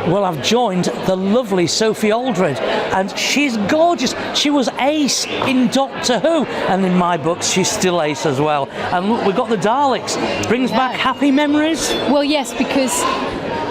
Well, I've joined the lovely Sophie Aldred, and she's gorgeous. She was Ace in Doctor Who, and in my books, she's still Ace as well. And look, we've got the Daleks. Brings back happy memories? Well, yes, because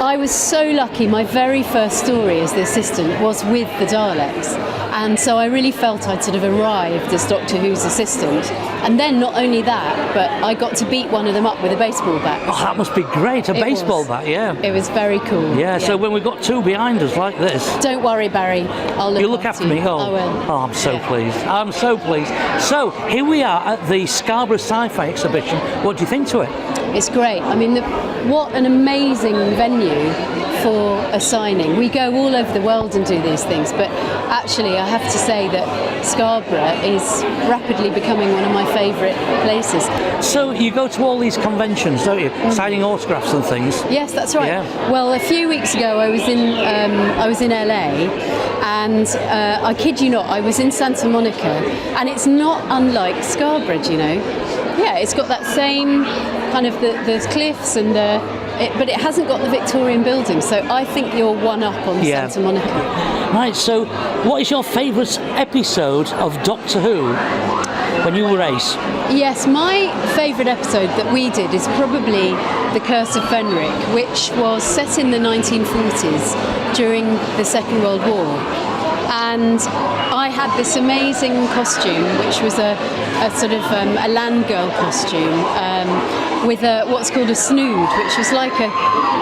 I was so lucky. My very first story as the assistant was with the Daleks. And so I really felt I'd sort of arrived as Doctor Who's assistant. And then not only that, but I got to beat one of them up with a baseball bat. Oh, that must be great, a baseball bat, yeah. It was very cool. Yeah, so when we've got two behind us like this... Don't worry, Barry, I'll look after me? Oh, I will. Oh, I'm so pleased. I'm so pleased. So, here we are at the Scarborough Sci-Fi exhibition. What do you think to it? It's great. I mean, what an amazing venue for a signing. We go all over the world and do these things, but actually I have to say that Scarborough is rapidly becoming one of my favourite places. So you go to all these conventions, don't you? Signing autographs and things. Yes, that's right. Yeah. Well, a few weeks ago I was in LA, and I kid you not, I was in Santa Monica, and it's not unlike Scarborough, do you know? Yeah, it's got that same kind of the cliffs and but it hasn't got the Victorian building, so I think you're one up on Santa Monica. Right, so what is your favourite episode of Doctor Who when you were Ace? Yes, my favourite episode that we did is probably The Curse of Fenric, which was set in the 1940s during the Second World War. And I had this amazing costume, which was a sort of a land girl costume with what's called a snood, which was like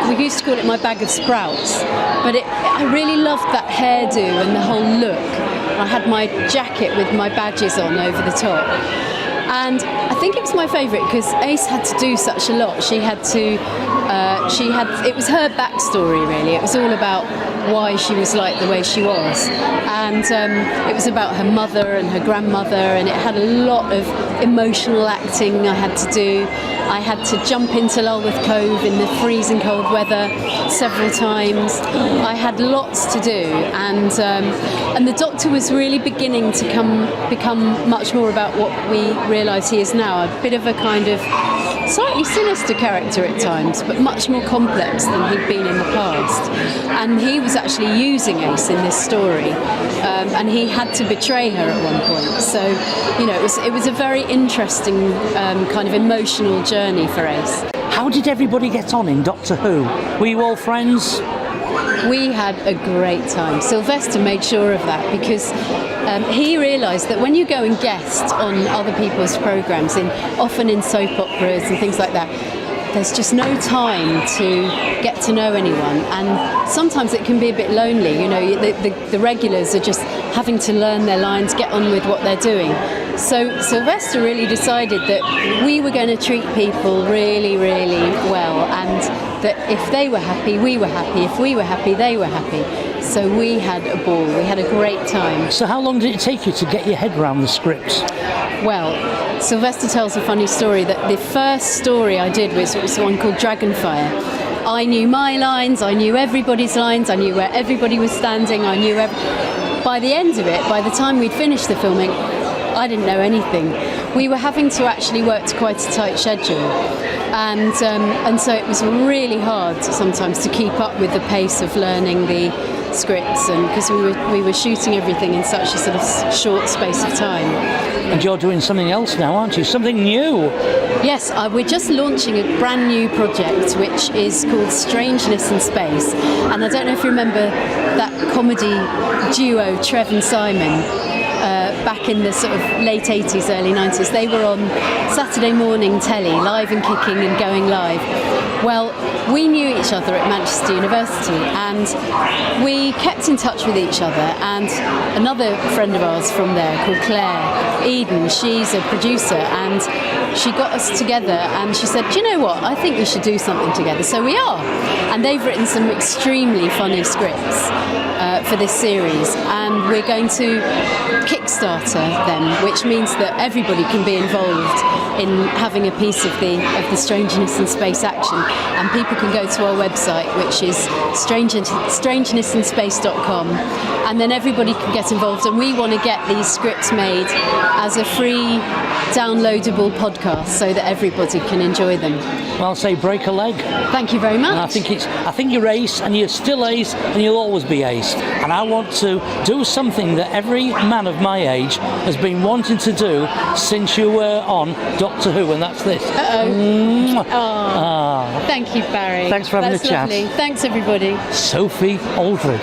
we used to call it my bag of sprouts. But I really loved that hairdo and the whole look. I had my jacket with my badges on over the top. And I think it was my favourite because Ace had to do such a lot. It was her backstory really. It was all about why she was like the way she was. And it was about her mother and her grandmother, and it had a lot of emotional acting I had to do. I had to jump into Lulworth Cove in the freezing cold weather several times. I had lots to do, and the Doctor was really beginning to become much more about what we realise he is now, a bit of a kind of slightly sinister character at times, but much more complex than he'd been in the past. And he was actually using Ace in this story, and he had to betray her at one point. So, you know, it was a very interesting kind of emotional journey for Ace. How did everybody get on in Doctor Who? Were you all friends? We had a great time. Sylvester made sure of that because he realised that when you go and guest on other people's programmes, often in soap operas and things like that, there's just no time to get to know anyone, and sometimes it can be a bit lonely. You know, the regulars are just having to learn their lines, get on with what they're doing. So Sylvester really decided that we were going to treat people really, really well, and that if they were happy, we were happy. If we were happy, they were happy. So we had a ball. We had a great time. So how long did it take you to get your head around the scripts? Well, Sylvester tells a funny story that the first story I did was one called Dragonfire. I knew my lines, I knew everybody's lines, I knew where everybody was standing, I knew by the end of it, by the time we'd finished the filming, I didn't know anything. We were having to actually work to quite a tight schedule, and so it was really hard sometimes to keep up with the pace of learning the scripts, and because we were shooting everything in such a sort of short space of time. And you're doing something else now, aren't you? Something new. Yes, we're just launching a brand new project which is called Strangeness in Space, and I don't know if you remember that comedy duo Trev and Simon. Back in the sort of late 80s, early 90s, they were on Saturday morning telly, live and kicking and going live. Well, we knew each other at Manchester University, and we kept in touch with each other, and another friend of ours from there called Claire Eden, she's a producer, and she got us together and she said, do you know what, I think we should do something together. So we are, and they've written some extremely funny scripts for this series, and we're going to Kickstarter them, which means that everybody can be involved in having a piece of the Strangeness in Space action, and people can go to our website, which is strangenessinspace.com, and then everybody can get involved, and we want to get these scripts made as a free downloadable podcast so that everybody can enjoy them. Well, I'll say break a leg. Thank you very much. And I think you're ace, and you're still ace, and you'll always be ace. And I want to do something that every man of my age has been wanting to do since you were on Doctor Who, and that's this. Thank you, Barry. Thanks for having That's a chat. Lovely. Thanks, everybody. Sophie Aldred.